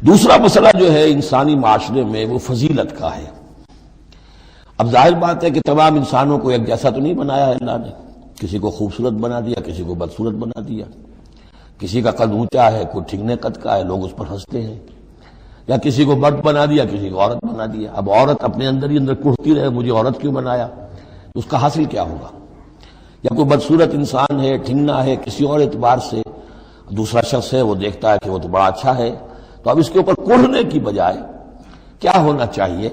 دوسرا مسئلہ جو ہے انسانی معاشرے میں وہ فضیلت کا ہے۔ اب ظاہر بات ہے کہ تمام انسانوں کو ایک جیسا تو نہیں بنایا ہے اللہ نے، کسی کو خوبصورت بنا دیا، کسی کو بدصورت بنا دیا، کسی کا قد اونچا ہے، کوئی ٹھگنے قد کا ہے، لوگ اس پر ہنستے ہیں، یا کسی کو مرد بنا دیا، کسی کو عورت بنا دیا۔ اب عورت اپنے اندر ہی اندر کڑھتی رہے مجھے عورت کیوں بنایا، اس کا حاصل کیا ہوگا؟ یا کوئی بدصورت انسان ہے، ٹھگنا ہے کسی اور اعتبار سے، دوسرا شخص ہے وہ دیکھتا ہے کہ وہ تو بڑا اچھا ہے، تو اب اس کے اوپر کڑھنے کی بجائے کیا ہونا چاہیے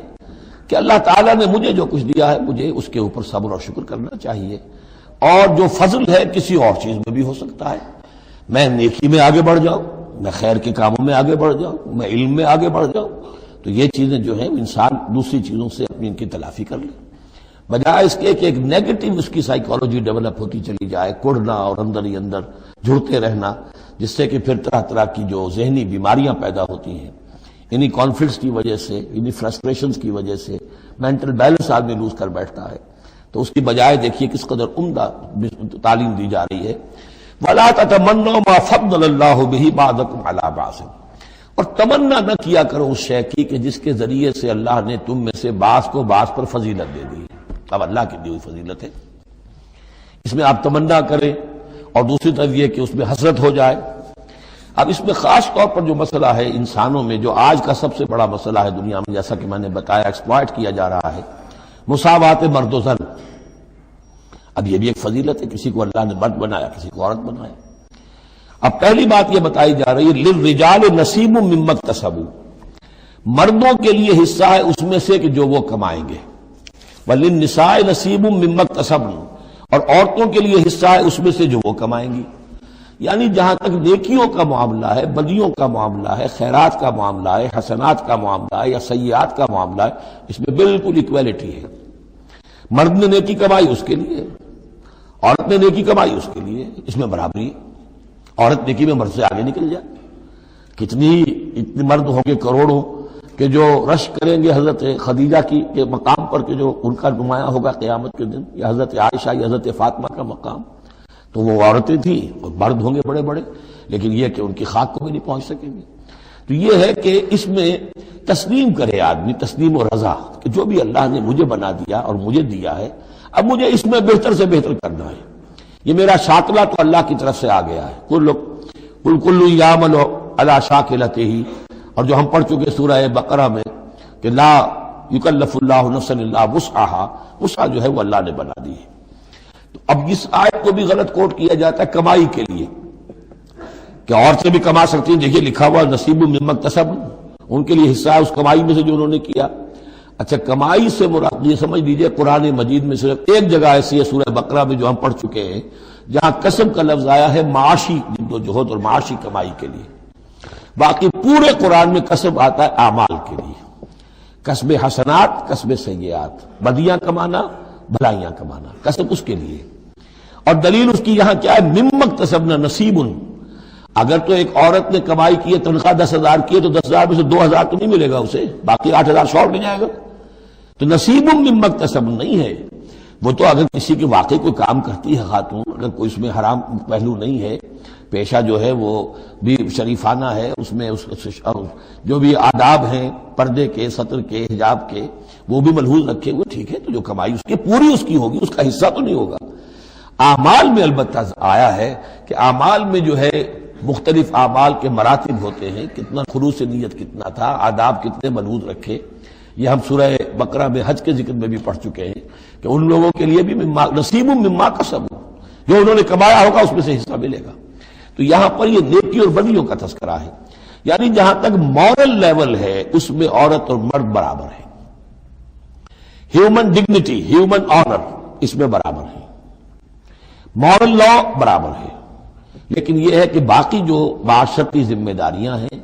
کہ اللہ تعالیٰ نے مجھے جو کچھ دیا ہے مجھے اس کے اوپر صبر اور شکر کرنا چاہیے، اور جو فضل ہے کسی اور چیز میں بھی ہو سکتا ہے، میں نیکی میں آگے بڑھ جاؤں، میں خیر کے کاموں میں آگے بڑھ جاؤں، میں علم میں آگے بڑھ جاؤں، تو یہ چیزیں جو ہیں انسان دوسری چیزوں سے اپنی ان کی تلافی کر لے، بجائے اس کے کہ ایک نیگیٹو اس کی سائیکالوجی ڈیولپ ہوتی چلی جائے، کڑنا اور اندر ہی اندر جڑتے رہنا، جس سے کہ پھر طرح طرح کی جو ذہنی بیماریاں پیدا ہوتی ہیں، انہی کانفلکٹس کی وجہ سے، انہی فرسٹریشنز کی وجہ سے مینٹل بیلنس آدمی لوز کر بیٹھتا ہے۔ تو اس کی بجائے دیکھیے کس قدر عمدہ تعلیم دی جا رہی ہے، وَلَا تَتَمَنَّوْا مَا فَضَّلَ اللَّهُ بِهِ بَعْضَكُمْ عَلَىٰ بَعْضٍ، اور تمنا نہ کیا کرو اس شے کی کہ جس کے ذریعے سے اللہ نے تم میں سے بعض کو بعض پر فضیلت دے دی ہے۔ اب اللہ کی دی ہوئی فضیلت ہے، اس میں آپ تمنا کریں، اور دوسری طرف یہ کہ اس میں حسرت ہو جائے۔ اب اس میں خاص طور پر جو مسئلہ ہے انسانوں میں، جو آج کا سب سے بڑا مسئلہ ہے دنیا میں، جیسا کہ میں نے بتایا ایکسپلائٹ کیا جا رہا ہے، مساوات مرد و زن۔ اب یہ بھی ایک فضیلت ہے، کسی کو اللہ نے مرد بنایا، کسی کو عورت بنایا۔ اب پہلی بات یہ بتائی جا رہی ہے للرجال نصیب مما اکتسبوا، مردوں کے لیے حصہ ہے اس میں سے کہ جو وہ کمائیں گے، وللنساء نصیب مما اکتسبن، اور عورتوں کے لیے حصہ ہے اس میں سے جو وہ کمائیں گی۔ یعنی جہاں تک نیکیوں کا معاملہ ہے، بدیوں کا معاملہ ہے، خیرات کا معاملہ ہے، حسنات کا معاملہ ہے یا سیئات کا معاملہ ہے، اس میں بالکل ایکویلٹی ہے۔ مرد نے نیکی کمائی اس کے لیے، عورت نے نیکی کمائی اس کے لیے، اس میں برابری ہے۔ عورت نیکی میں مرد سے آگے نکل جائے، اتنے مرد ہوں گے کروڑوں کہ جو رش کریں گے حضرت خدیجہ کی کے مقام پر، کہ جو ان کا نمایاں ہوگا قیامت کے دن، یا حضرت عائشہ یا حضرت فاطمہ کا مقام، تو وہ عورتیں تھیں اور مرد ہوں گے بڑے بڑے، لیکن یہ کہ ان کی خاک کو بھی نہیں پہنچ سکیں گے۔ تو یہ ہے کہ اس میں تسلیم کرے آدمی، تسلیم و رضا، کہ جو بھی اللہ نے مجھے بنا دیا اور مجھے دیا ہے، اب مجھے اس میں بہتر سے بہتر کرنا ہے۔ یہ میرا شاکلہ تو اللہ کی طرف سے آ گیا ہے، کل یعمل علی شاکلتہ، اور جو ہم پڑھ چکے سورہ بقرہ میں کہ لا یکلف اللہ نفسا الا وسعہا، وسع جو ہے وہ اللہ نے بنا دی ہے۔ تو اب اس آیت کو بھی غلط کوٹ کیا جاتا ہے کمائی کے لیے، کہ عورتیں بھی کما سکتی ہیں، دیکھیے لکھا ہوا نصیب مما اکتسبن، ان کے لیے حصہ ہے اس کمائی میں سے جو انہوں نے کیا۔ اچھا، کمائی سے مراد یہ سمجھ لیجئے قرآن مجید میں صرف ایک جگہ ایسی ہے سورہ بقرہ میں جو ہم پڑھ چکے ہیں، جہاں کسب کا لفظ آیا ہے معاشی جد و جہد اور معاشی کمائی کے لیے۔ باقی پورے قرآن میں کسب آتا ہے اعمال کے لیے، کسب حسنات، کسب سیئات، بدیاں کمانا، بھلائیاں کمانا، کسب اس کے لیے۔ اور دلیل اس کی یہاں کیا ہے، مما اکتسبنا نصیب۔ اگر تو ایک عورت نے کمائی کی ہے، تنخواہ 10,000 کی ہے، تو 10,000 میں سے 2,000 تو نہیں ملے گا اسے، باقی 8,000 شارٹ لے جائے گا۔ تو نصیب مما اکتسبن نہیں ہے وہ، تو اگر کسی کے واقعی کوئی کام کرتی ہے خاتون، اگر کوئی اس میں حرام پہلو نہیں ہے، پیشہ جو ہے وہ بھی شریفانہ ہے، اس میں جو بھی آداب ہیں پردے کے، سطر کے، حجاب کے، وہ بھی ملحوظ رکھے ہوئے، ٹھیک ہے، تو جو کمائی اس کی پوری اس کی ہوگی، اس کا حصہ تو نہیں ہوگا۔ اعمال میں البتہ آیا ہے کہ اعمال میں جو ہے مختلف اعمال کے مراتب ہوتے ہیں، کتنا خلوص نیت کتنا تھا، آداب کتنے ملحوظ رکھے، یہ ہم سورہ بقرہ میں حج کے ذکر میں بھی پڑھ چکے ہیں کہ ان لوگوں کے لیے بھی نصیب مما کسبوا، جو انہوں نے کمایا ہوگا اس میں سے حصہ ملے گا۔ تو یہاں پر یہ نیکی اور بدیوں کا تذکرہ ہے، یعنی جہاں تک مورل لیول ہے اس میں عورت اور مرد برابر ہیں، ہیومن ڈگنیٹی، ہیومن آنر اس میں برابر ہے، مورل لا برابر ہے۔ لیکن یہ ہے کہ باقی جو معاشرتی ذمہ داریاں ہیں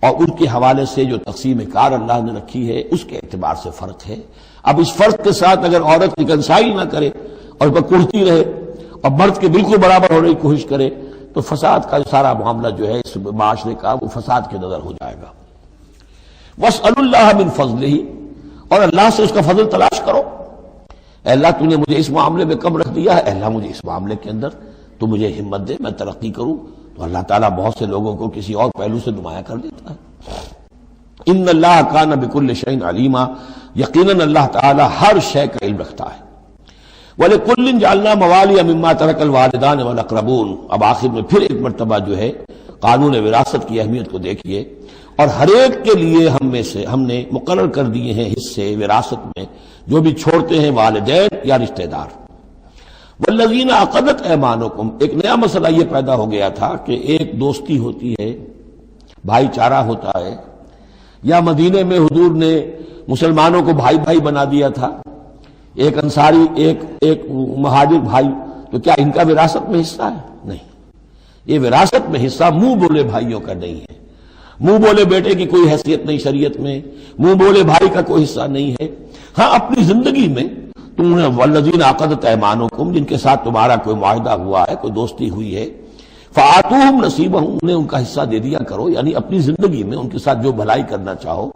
اور ان کے حوالے سے جو تقسیم کار اللہ نے رکھی ہے، اس کے اعتبار سے فرق ہے۔ اب اس فرق کے ساتھ اگر عورت ریکنسائل نہ کرے اور بکڑتی رہے اور مرد کے بالکل برابر ہونے کی کوشش کرے، تو فساد کا سارا معاملہ جو ہے اس معاشرے کا، وہ فساد کے نظر ہو جائے گا۔ وَاسْأَلُوا اللَّهَ مِنْ فَضْلِهِ، اور اللہ سے اس کا فضل تلاش کرو۔ اے اللہ تو نے مجھے اس معاملے میں کم رکھ دیا ہے، اے اللہ مجھے اس معاملے کے اندر تو مجھے ہمت دے، میں ترقی کروں۔ تو اللہ تعالیٰ بہت سے لوگوں کو کسی اور پہلو سے نمایاں کر دیتا ہے۔ ان اللہ کان بکل شیء علیما، یقیناً اللہ تعالیٰ ہر شے کا علم رکھتا ہے۔ وَلِكُلٍّ جَعَلْنَا مَوَالِيَ مِمَّا تَرَكَ الْوَالِدَانِ وَالْأَقْرَبُونَ۔ اب آخر میں پھر ایک مرتبہ جو ہے قانون وراثت کی اہمیت کو دیکھیے، اور ہر ایک کے لیے ہم نے مقرر کر دیے ہیں حصے وراثت میں جو بھی چھوڑتے ہیں والدین یا رشتہ دار۔ وَالَّذِينَ عَقَدَتْ أَيْمَانُكُمْ، ایک نیا مسئلہ یہ پیدا ہو گیا تھا کہ ایک دوستی ہوتی ہے، بھائی چارہ ہوتا ہے، یا مدینے میں حضور نے مسلمانوں کو بھائی بھائی بنا دیا تھا، ایک انصاری ایک مہاجر بھائی، تو کیا ان کا وراثت میں حصہ ہے؟ نہیں، یہ وراثت میں حصہ منہ بولے بھائیوں کا نہیں ہے، منہ بولے بیٹے کی کوئی حیثیت نہیں شریعت میں، منہ بولے بھائی کا کوئی حصہ نہیں ہے۔ ہاں اپنی زندگی میں تم نے والذین عقدت ایمانکم، جن کے ساتھ تمہارا کوئی معاہدہ ہوا ہے، کوئی دوستی ہوئی ہے، فآتوہم نصیبہم، انہیں ان کا حصہ دے دیا کرو، یعنی اپنی زندگی میں ان کے ساتھ جو بھلائی کرنا چاہو،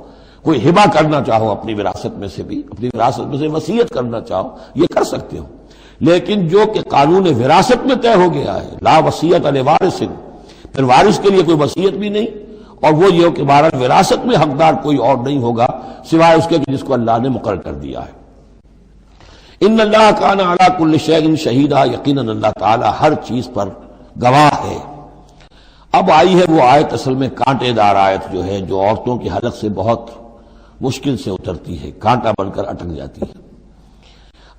کوئی ہبہ کرنا چاہو اپنی وراثت میں سے بھی، اپنی وراثت میں سے وصیت کرنا چاہو، یہ کر سکتے ہو، لیکن جو کہ قانون وراثت میں طے ہو گیا ہے، لا وصیت لوارث، پھر وارث کے لیے کوئی وصیت بھی نہیں، اور وہ یہ کہ بہرحال وراثت میں حقدار کوئی اور نہیں ہوگا سوائے اس کے کہ جس کو اللہ نے مقرر کر دیا ہے۔ ان اللہ کان علی کل شیء شہیدا، یقیناً اللہ تعالی ہر چیز پر گواہ ہے۔ اب آئی ہے وہ آیت، اصل میں کانٹے دار آیت جو ہے، جو عورتوں کی حلق سے بہت مشکل سے اترتی ہے، کانٹا بن کر اٹک جاتی ہے۔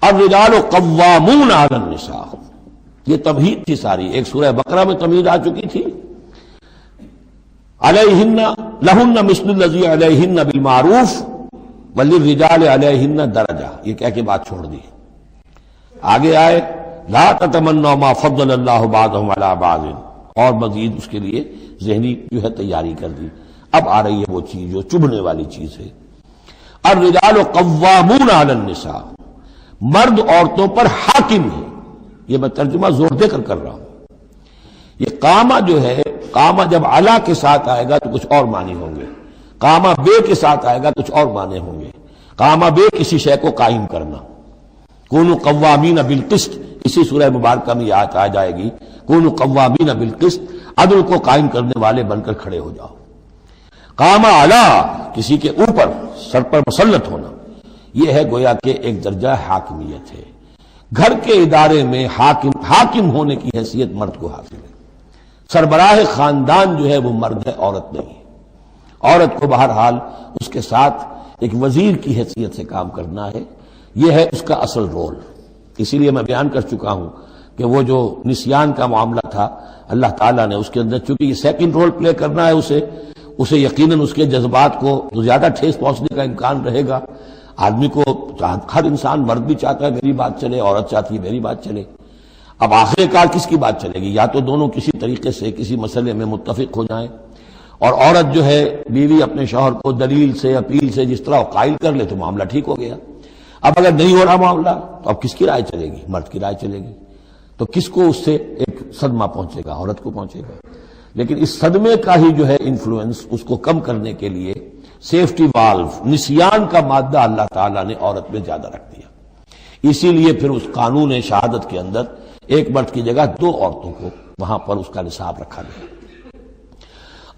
الرجال قوامون علی النساء، یہ تمہید تھی ساری، ایک سورہ بقرہ میں تمہید آ چکی تھی، علیہن لہن مثل الذی علیہن بالمعروف وللرجال علیہن درجہ، یہ کہہ کے بات چھوڑ دی۔ آگے آئے لا تتمنوا ما فضل اللہ بعضهم علی بعض، اور مزید اس کے لیے ذہنی جو ہے تیاری کر دی۔ اب آ رہی ہے وہ چیز جو چبھنے والی چیز ہے، الرجال قوامون علی النساء، مرد عورتوں پر حاکم ہے۔ یہ میں ترجمہ زور دے کر رہا ہوں۔ یہ قامہ جو ہے، قامہ جب علا کے ساتھ آئے گا تو کچھ اور معنی ہوں گے، قامہ بے کے ساتھ آئے گا کچھ اور معنی ہوں گے۔ قامہ بے کسی شے کو قائم کرنا، کونوا قوامین بالقسط، اسی سورہ مبارکہ میں آیت آ جائے گی، کونوا قوامین بالقسط، عدل کو قائم کرنے والے بن کر کھڑے ہو جاؤ۔ قامہ علا، کسی کے اوپر سر پر مسلط ہونا، یہ ہے گویا کہ ایک درجہ حاکمیت ہے۔ گھر کے ادارے میں حاکم ہونے کی حیثیت مرد کو حاصل ہے۔ سربراہ خاندان جو ہے وہ مرد ہے، عورت نہیں ہے۔ عورت کو بہرحال اس کے ساتھ ایک وزیر کی حیثیت سے کام کرنا ہے، یہ ہے اس کا اصل رول۔ اسی لیے میں بیان کر چکا ہوں کہ وہ جو نسیان کا معاملہ تھا، اللہ تعالیٰ نے اس کے اندر چونکہ یہ سیکنڈ رول پلے کرنا ہے اسے یقیناً اس کے جذبات کو تو زیادہ ٹھیس پہنچنے کا امکان رہے گا۔ آدمی کو ہر انسان، مرد بھی چاہتا ہے میری بات چلے، عورت چاہتی ہے میری بات چلے۔ اب آخر کار کس کی بات چلے گی؟ یا تو دونوں کسی طریقے سے کسی مسئلے میں متفق ہو جائیں، اور عورت جو ہے بیوی اپنے شوہر کو دلیل سے، اپیل سے جس طرح قائل کر لے تو معاملہ ٹھیک ہو گیا۔ اب اگر نہیں ہو رہا معاملہ تو اب کس کی رائے چلے گی؟ مرد کی رائے چلے گی۔ تو کس کو اس سے ایک صدمہ پہنچے گا؟ عورت کو پہنچے گا۔ لیکن اس صدمے کا ہی جو ہے انفلوئنس، اس کو کم کرنے کے لیے سیفٹی والو، نسیان کا مادہ اللہ تعالیٰ نے عورت میں زیادہ رکھ دیا۔ اسی لیے پھر اس قانون شہادت کے اندر ایک مرد کی جگہ 2 عورتوں کو وہاں پر اس کا نصاب رکھا گیا۔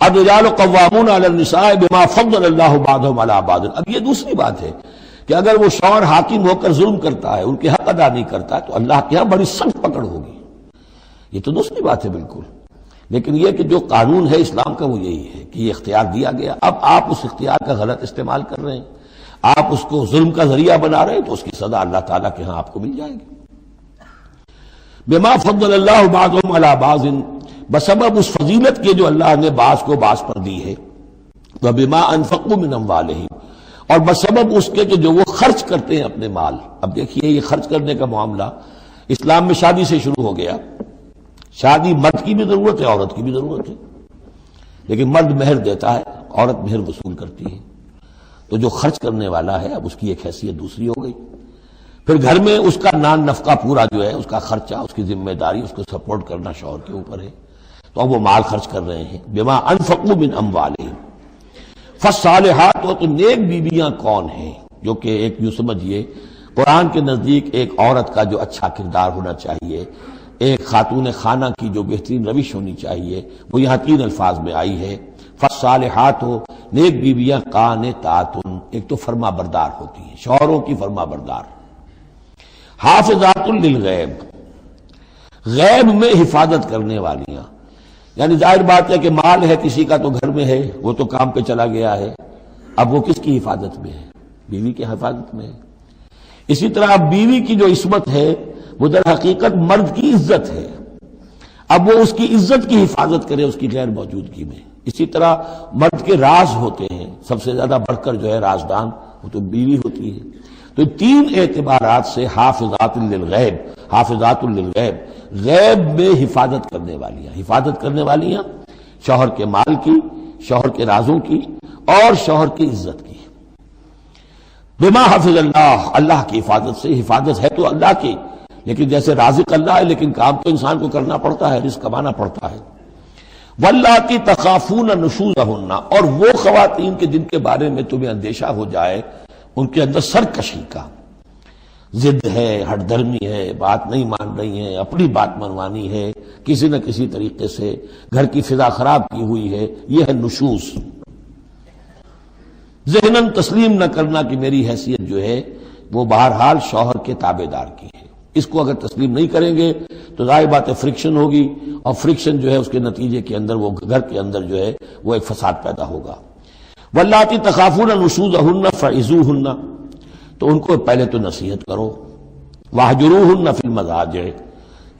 الرجال قوامون علی النساء بما فضل اللہ بعضهم علی بعض۔ اب یہ دوسری بات ہے کہ اگر وہ شوہر حاکم ہو کر ظلم کرتا ہے، ان کے حق ادا نہیں کرتا ہے، تو اللہ کے یہاں بڑی سخت پکڑ ہوگی۔ یہ تو دوسری بات ہے بالکل، لیکن یہ کہ جو قانون ہے اسلام کا وہ یہی ہے کہ یہ اختیار دیا گیا، اب آپ اس اختیار کا غلط استعمال کر رہے ہیں، آپ اس کو ظلم کا ذریعہ بنا رہے ہیں، تو اس کی سزا اللہ تعالیٰ کے ہاں آپ کو مل جائے گی۔ بما فضل اللہ بعضهم علی بعض، بسبب اس فضیلت کے جو اللہ نے بعض کو بعض پر دی ہے، وبما انفقوا من اموالہم، اور بسبب اس کے کہ جو وہ خرچ کرتے ہیں اپنے مال۔ اب دیکھیے یہ خرچ کرنے کا معاملہ اسلام میں شادی سے شروع ہو گیا۔ شادی مرد کی بھی ضرورت ہے، عورت کی بھی ضرورت ہے، لیکن مرد مہر دیتا ہے، عورت مہر وصول کرتی ہے۔ تو جو خرچ کرنے والا ہے اب اس کی ایک حیثیت دوسری ہو گئی۔ پھر گھر میں اس کا نان نفقہ پورا جو ہے، اس کا خرچہ، اس کی ذمہ داری، اس کو سپورٹ کرنا شوہر کے اوپر ہے، تو اب وہ مال خرچ کر رہے ہیں۔ بما انفقوا من اموالہم، فالصالحات، تو نیک بیویاں کون ہیں؟ جو کہ ایک یوں سمجھیے قرآن کے نزدیک ایک عورت کا جو اچھا کردار ہونا چاہیے، ایک خاتون خانہ کی جو بہترین روش ہونی چاہیے، وہ یہاں 3 الفاظ میں آئی ہے۔ فالصالحات، نیک بیویاں قانتاتن، ایک تو فرما بردار ہوتی ہیں، شوہروں کی فرما بردار، حافظات للغیب، غیب میں حفاظت کرنے والیاں، یعنی ظاہر بات ہے کہ مال ہے کسی کا تو گھر میں ہے، وہ تو کام پہ چلا گیا ہے، اب وہ کس کی حفاظت میں ہے؟ بیوی کی حفاظت میں ہے۔ اسی طرح اب بیوی کی جو عصمت ہے وہ در حقیقت مرد کی عزت ہے، اب وہ اس کی عزت کی حفاظت کرے اس کی غیر موجودگی میں۔ اسی طرح مرد کے راز ہوتے ہیں، سب سے زیادہ بڑھ کر جو ہے رازدان وہ تو بیوی ہوتی ہے۔ تو تین اعتبارات سے حافظات للغیب، حافظات للغیب، غیب میں حفاظت کرنے والیاں، حفاظت کرنے والیاں شوہر کے مال کی، شوہر کے رازوں کی اور شوہر کی عزت کی۔ بما حفظ اللہ، اللہ کی حفاظت سے، حفاظت ہے تو اللہ کی، لیکن جیسے رازق اللہ ہے لیکن کام تو انسان کو کرنا پڑتا ہے، رزق کمانا پڑتا ہے۔ واللاتی تخافون نشوزہن، اور وہ خواتین کے جن کے بارے میں تمہیں اندیشہ ہو جائے ان کے اندر سرکشی کا، ضد ہے، ہٹ دھرمی ہے، بات نہیں مان رہی ہیں، اپنی بات منوانی ہے، کسی نہ کسی طریقے سے گھر کی فضا خراب کی ہوئی ہے، یہ ہے نشوز۔ ذہناً تسلیم نہ کرنا کہ میری حیثیت جو ہے وہ بہرحال شوہر کے تابع دار کی ہے، اس کو اگر تسلیم نہیں کریں گے تو ظاہر بات ہے فرکشن ہوگی، اور فرکشن جو ہے اس کے نتیجے کے اندر وہ گھر کے اندر جو ہے وہ ایک فساد پیدا ہوگا۔ واللاتی تخافون نشوزہن فعظوہن، تو ان کو پہلے تو نصیحت کرو، واہجروہن فی المضاجع،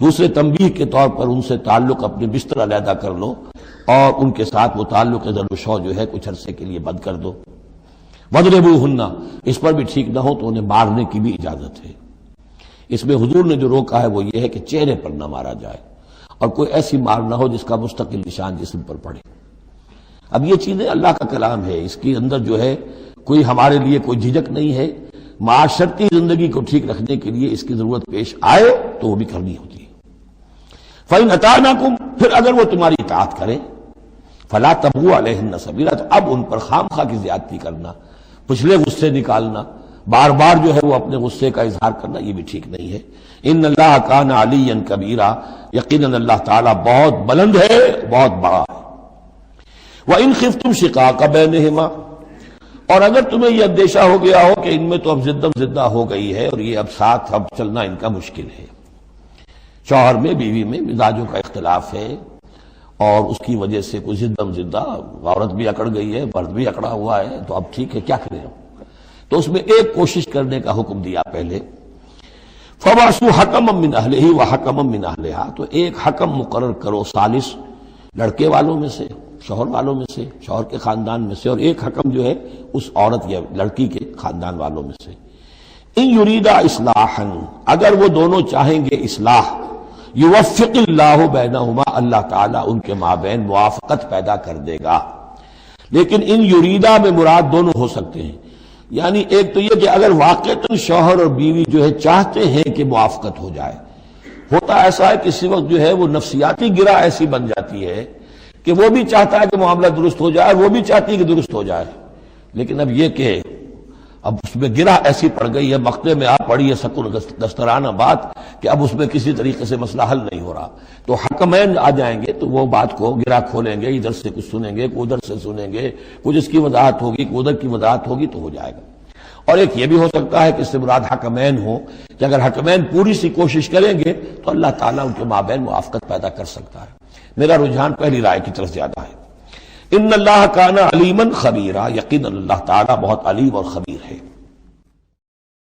دوسرے تنبیہ کے طور پر ان سے تعلق اپنے بستر علیحدہ کر لو اور ان کے ساتھ وہ تعلق ضرب و شو جو ہے کچھ عرصے کے لیے بند کر دو۔ وَاضْرِبُوهُنَّ، اس پر بھی ٹھیک نہ ہو تو انہیں مارنے کی بھی اجازت ہے۔ اس میں حضور نے جو روکا ہے وہ یہ ہے کہ چہرے پر نہ مارا جائے اور کوئی ایسی مار نہ ہو جس کا مستقل نشان جسم پر پڑے۔ اب یہ چیزیں اللہ کا کلام ہے، اس کے اندر جو ہے کوئی ہمارے لیے کوئی جھجک نہیں ہے، معاشرتی زندگی کو ٹھیک رکھنے کے لیے اس کی ضرورت پیش آئے تو وہ بھی کرنی ہوتی ہے۔ فَإِنْ أَطَعْنَكُمْ، پھر اگر وہ تمہاری اطاعت کریں، فَلَا تَبْغُوا عَلَيْهِنَّ سَبِيلًا، تو اب ان پر خامخواہ کی زیادتی کرنا، پچھلے غصے نکالنا، بار بار جو ہے وہ اپنے غصے کا اظہار کرنا، یہ بھی ٹھیک نہیں ہے۔ ان اللہ کان علیٰ کبیرا، یقیناً اللہ تعالیٰ بہت بلند ہے، بہت بڑا ہے۔ وَإِنْ خِفْتُمْ شِقَاقَ بَيْنِهِمَا، اور اگر تمہیں یہ اندیشہ ہو گیا ہو کہ ان میں تو اب زدہ ہو گئی ہے اور یہ اب ساتھ اب چلنا ان کا مشکل ہے، شوہر میں بیوی میں مزاجوں کا اختلاف ہے اور اس کی وجہ سے کوئی زدہ عورت بھی اکڑ گئی ہے، مرد بھی اکڑا ہوا ہے، تو اب ٹھیک ہے کیا کریں ہم؟ تو اس میں ایک کوشش کرنے کا حکم دیا پہلے، فَبَعْثُوا حَكَمًا مِّنْ أَهْلِهِ وَحَكَمًا مِّنْ أَهْلِهَا، تو ایک حکم مقرر کرو ثالث، لڑکے والوں میں سے، شوہر والوں میں سے، شوہر کے خاندان میں سے، اور ایک حکم جو ہے اس عورت یا لڑکی کے خاندان والوں میں سے۔ ان یریدا اصلاحا، اگر وہ دونوں چاہیں گے اصلاح، یوفق اللہ بینہما، اللہ تعالیٰ ان کے مابین موافقت پیدا کر دے گا۔ لیکن ان یریدا میں مراد دونوں ہو سکتے ہیں، یعنی ایک تو یہ کہ اگر واقعتاً شوہر اور بیوی جو ہے چاہتے ہیں کہ موافقت ہو جائے، ہوتا ایسا ہے کسی وقت جو ہے وہ نفسیاتی گرہ ایسی بن جاتی ہے کہ وہ بھی چاہتا ہے کہ معاملہ درست ہو جائے، وہ بھی چاہتی ہے کہ درست ہو جائے، لیکن اب یہ کہ اب اس میں گرہ ایسی پڑ گئی ہے، مقطع میں آپ پڑھی ہے سکون دسترانہ بات، کہ اب اس میں کسی طریقے سے مسئلہ حل نہیں ہو رہا، تو حکمین آ جائیں گے تو وہ بات کو گرہ کھولیں گے، ادھر سے کچھ سنیں گے، ادھر سے سنیں گے، کچھ اس کی وضاحت ہوگی، ادھر کی وضاحت ہوگی تو ہو جائے گا۔ اور ایک یہ بھی ہو سکتا ہے کہ اس سے مراد حکمین ہو، کہ اگر حکمین پوری سی کوشش کریں گے تو اللہ تعالیٰ ان کے مابین موافقت پیدا کر سکتا ہے۔ میرا رجحان پہلی رائے کی طرف زیادہ ہے۔ ان اللہ کان علیما خبیرا، یقینا اللہ تعالیٰ بہت علیم اور خبیر ہے۔